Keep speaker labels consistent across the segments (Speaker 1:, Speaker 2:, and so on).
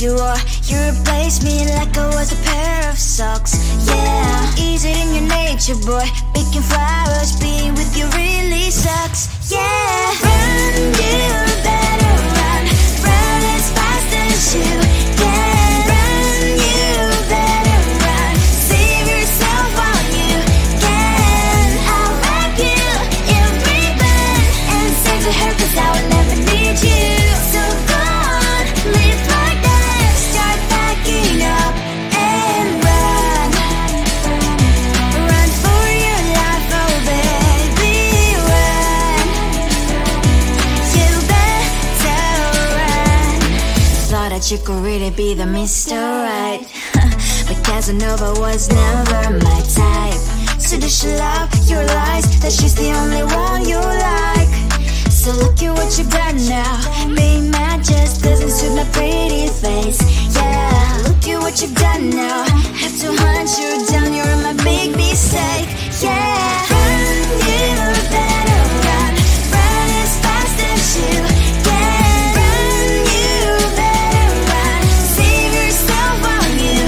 Speaker 1: you are. You replaced me like I was a pair of socks. Yeah, is it in your nature, boy? Picking flowers, being with you really sucks. Yeah, run, you better run. Run as fast as you can. Run, you better run. Save yourself while you can. I'll wrap you in ribbon and send to her, 'cause I will never need you. So go on, live like that. Start packing up and run. Run for your life, oh baby, run. You better run. Thought that you could really be the Mr. Right, but Casanova was never my type. So does she love your lies, that she's the only one you like? So look at what you've done now. Being mad just doesn't suit my pretty face. Yeah, look at what you've done now. Have to hunt you down, you're my big mistake. Yeah, run, you better run. Run as fast as you can. Run, you better run. Save yourself while you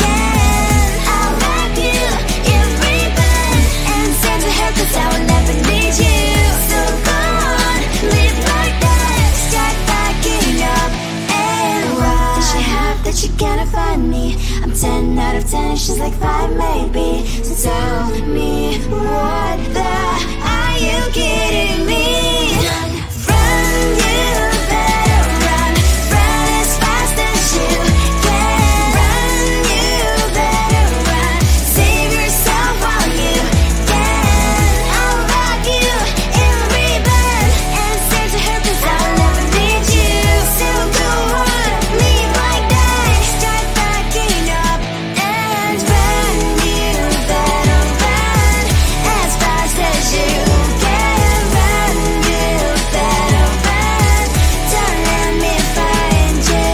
Speaker 1: can. I'll wrap you in ribbon and send to her, 'cause I will never need you. So go on, live like that. Start packing up and run. Does she have that she cannot find me? I'm 10 out of 10, she's like 5 maybe. So tell me, what the, are you kidding me? Run, you better run. Run as fast as you can. Run, you better run. Save yourself while you can. I'll wrap you in ribbon and send to her, 'cause I will never need you. So go on, live like that. Start packing up and run. You better run as fast as you can. Run, you better run. Don't let me find you.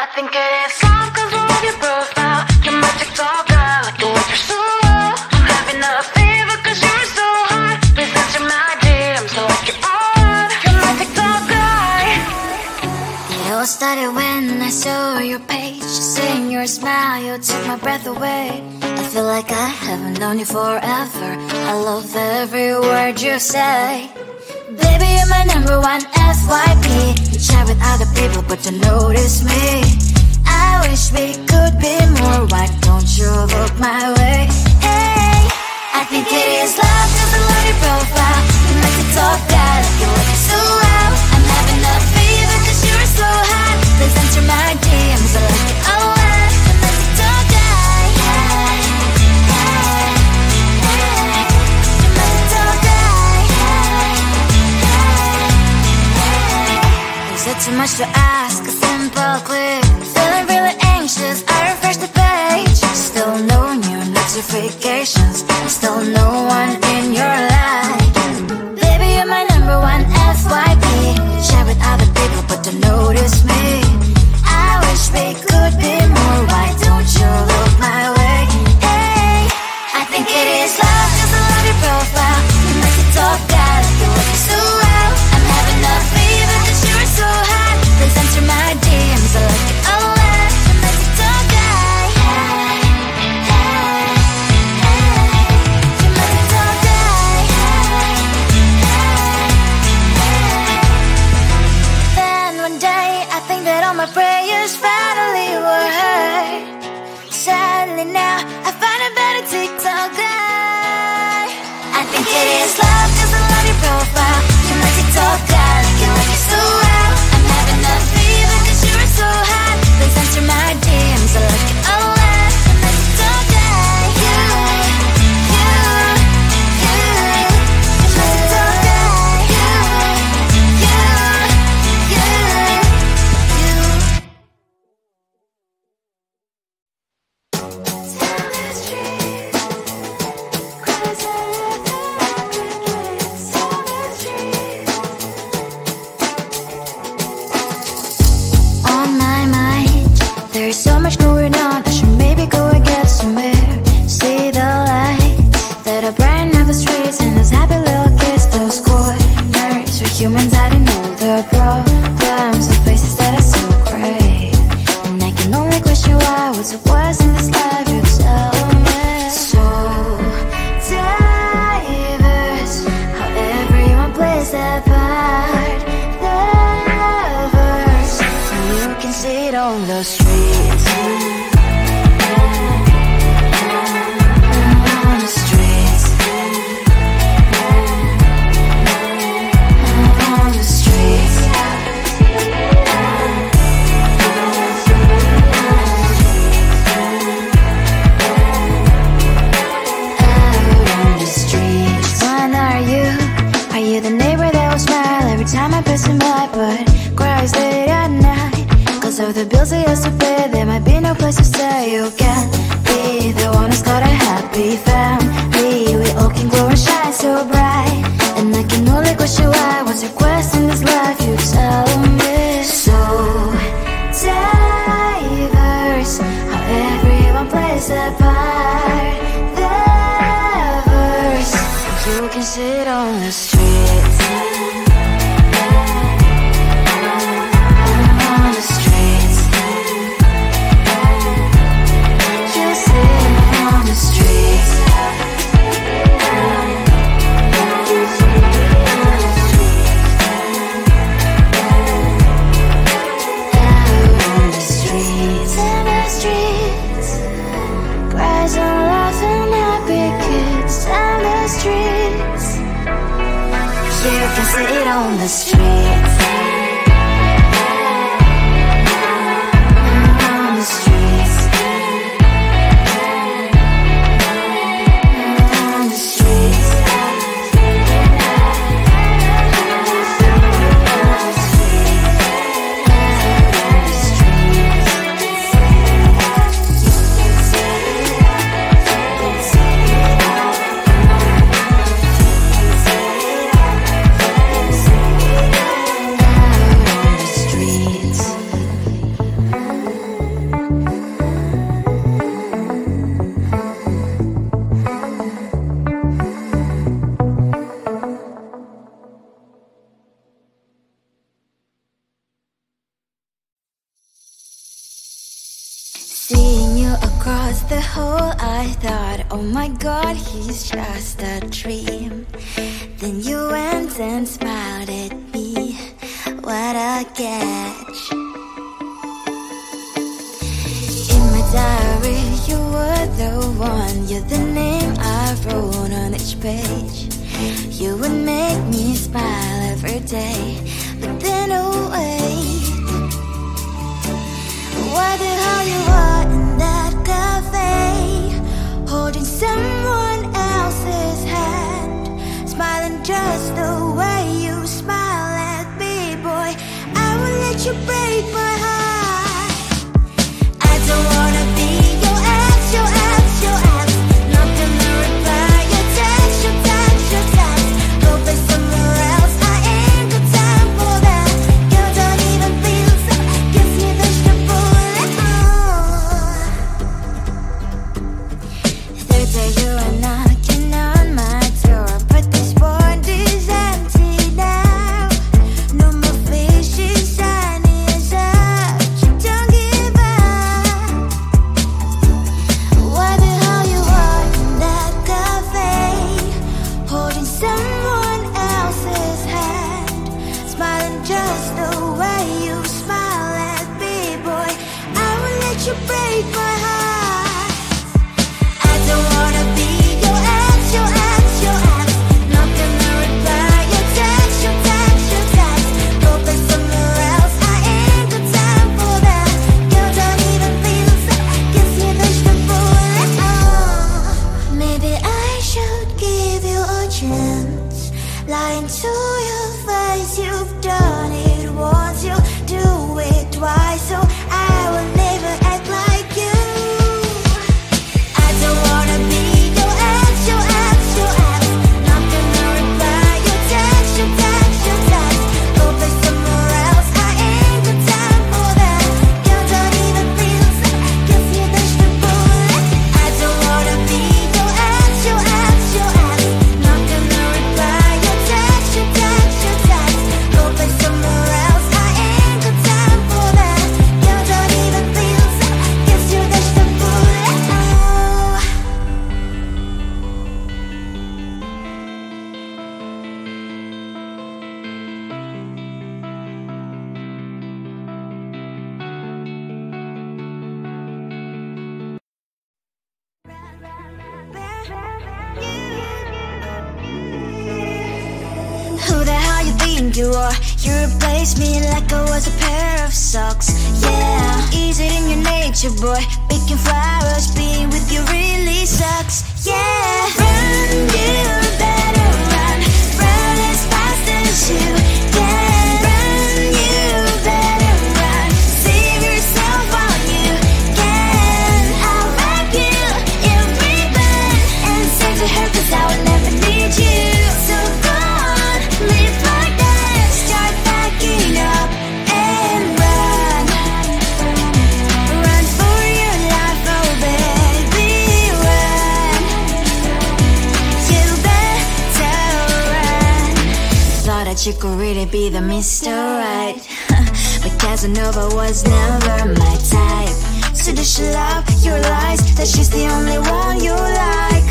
Speaker 1: I think it is love 'cause I love your profile. You're my TikTok girl, like the way you're so low. I'm having a fever 'cause you're so hot. Please answer my DMs, so like you're on. You're my TikTok guy. It all started when I saw your page. Seeing your smile, you took my breath away. I feel like I haven't known you forever. I love every word you say. Baby, you're my number one FYP. You chat with other people, but you notice me. I wish we could be more. Why don't you look my way? Hey, I think it is love 'cause I love your profile. You make it talk that I feel like you so well. I'm having a fever 'cause you're so hot. Please answer my DMs, I like it a lot. You make it talk that. Hey, hey, hey. You make it talk that. Hey, hey, hey. Is it too much to ask? A simple click. Feeling really anxious, I refresh the page. Still no new notifications. Still no one in your life. Baby, you're my number one FYP. Share with other people, but don't notice me. I wish we could be more. Why don't you look my way? Hey, I think it is love 'cause I love your profile. You make it talk that I feel like you so well. I'm having a fever 'cause you're so hot. Please answer my DMs, I like it a lot. You make it talk that. Hey, hey, hey. You make it talk that. Hey, hey, hey. Then one day I think that all my prayers finally were heard. Sadly now I find a better TikTok guy. I think it is love 'cause I love your profile. You make it talk that I feel like you so well. I'm having a fever 'cause you're so hot. Please answer my DMs, I like it a lot. You make it talk that. You make it talk that. You. on the streets. On the streets. On the streets. The neighbor that will smile every time I pass him by, but cries late at night. Cause of the bills he has to pay, there might be no place to stay. You can't be the one who's got a happy family. We all can glow and shine so bright, and I can only question why. What's your quest in this life? You tell me. So diverse, how everyone plays their part. Their verse, you can sit on the street. Sit on the streets. On the streets. On the streets. Seeing you across the hall, I thought, oh my God, he's just a dream. Then you went and smiled at me. What a catch. In my diary, you were the one. You're the name I wrote on each page. You would make me smile every day. But then, oh wait, why the hell you are in that cafe, holding someone else's hand, smiling just the way you smile at me, boy. I will let you break my heart. I don't wanna be your ex, your ex, your ex. Not gonna reply your text, your text, your text. Go play somewhere else, I ain't got time for that. You don't even feel so, gives me vegetable. Third day you are knocking on my door, but this phone is empty now. No more faces shiny as you are. You replaced me like I was a pair of socks. Yeah, ease it in your nature, boy. Picking flowers, being with you really sucks. Yeah, run, you better run. Run as fast as you can. Run, you better run. Save yourself while you can. I'll wrap you in ribbon and send to her, 'cause I will never need you. So go on, live like that. Start backing up and run. Run for your life, oh baby, run. You better run. Thought that you could really be the Mr. Right, but Casanova was never my type. So does she love your lies, that she's the only one you like?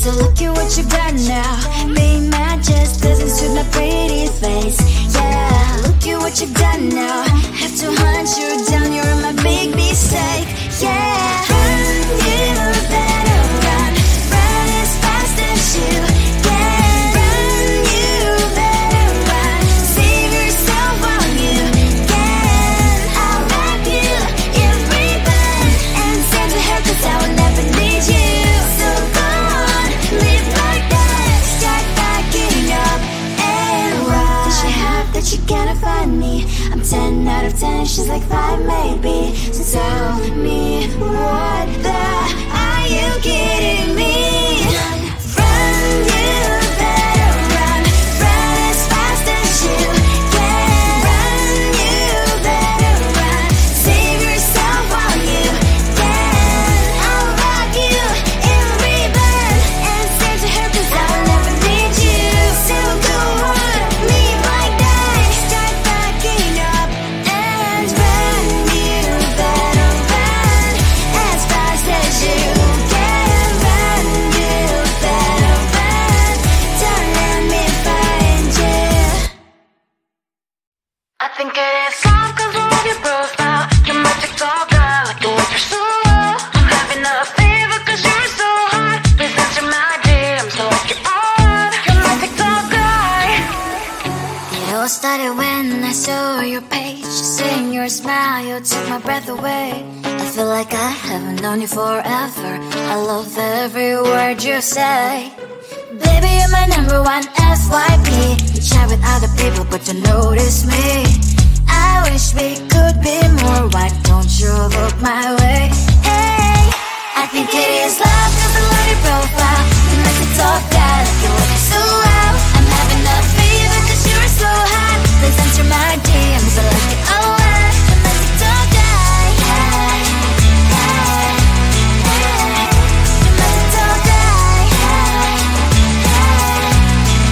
Speaker 1: So look at what you've done now. Being mad just doesn't suit my pretty face. Yeah, look at what you've done now. Have to hunt you down, you're my big mistake. Yeah, run, you better run. Run as fast as you can. Run, you better run. Save yourself while you can. I'll wrap you in ribbon and send to her, 'cause I will never need you. So go on, live like that. Start backing up and run. Does she have that you cannot find me? I'm 10 out of 10, she's like 5 maybe. So tell me, what the are you kidding me? Run, you better run. Run as fast as you can. Run, you better run. Save yourself while you can. I'll rock you in ribbon and send to her, 'cause I will never need you. So go on, leave like that. Start backing up and run. You better run as fast as you can. Run, you better run. Don't let me find you. I think it is soft 'cause I love your profile. You're my TikTok guy, like the way you're so low. I'm having a fever 'cause you're so hot. Please answer my DMs, so like you're on. You're my TikTok guy. It all started when I saw your page. Seeing your smile, you took my breath away. I feel like I haven't known you forever. I love every word you say. Baby, you're my number one FYP. You chat with other people, but you notice me. I wish we could be more. Why don't you look my way? Hey, I think it is love 'cause I love your profile. You make me talk bad, like you look so well. I'm having a fever 'cause you're so hot. Please answer my DMs, I like it all. You make me talk guy. Hey, hey, hey. You make me talk guy. Hey, hey,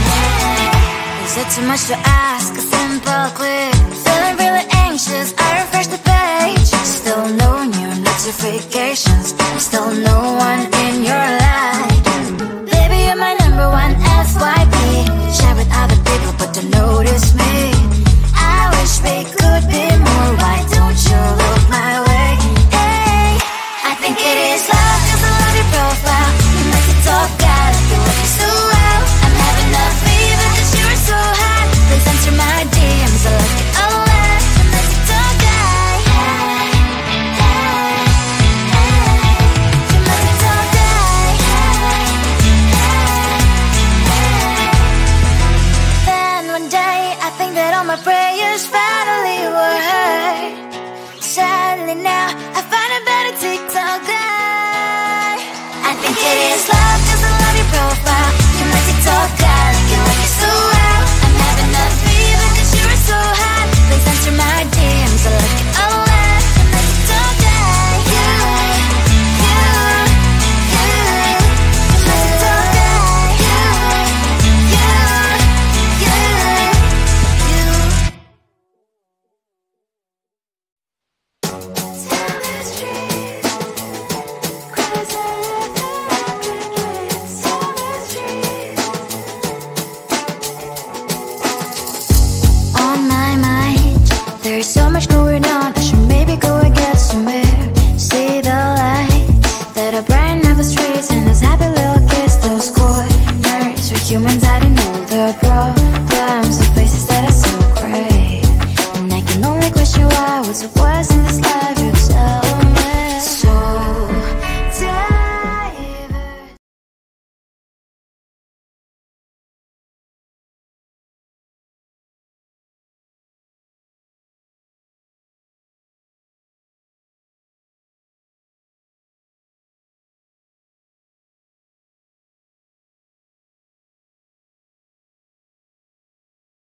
Speaker 1: hey. Is it too much to ask? A simple click. Feeling really anxious, I refresh the page. Still no new notifications. Still no one in your life. Baby, you're my number one FYP. Share with other people, but don't notice me. I wish we could be more. Why don't you look my way? Hey, I think it is love 'cause I love your profile. You make it talk bad, like you look so well. I'm having a fever 'cause you're so hot. Please answer my DMs, I like it all. You make it talk guy. Hey, hey, hey. You make it talk guy. Hey, hey, hey. Then one day I think that all my prayers finally were heard. Sadly now I find a better TikTok guy. I think it is love 'cause I love your profile. You make TikTok guy, like you look so well. I'm having a fever 'cause you're so hot. Please answer my DMs, I like it all. You make TikTok guy. You make TikTok guy. There's so much going on, I should maybe go and get somewhere. See the light that are brighten up the streets, and those happy little kids, those corners where humans hiding all their problems, the faces that I see. was the worst in this life.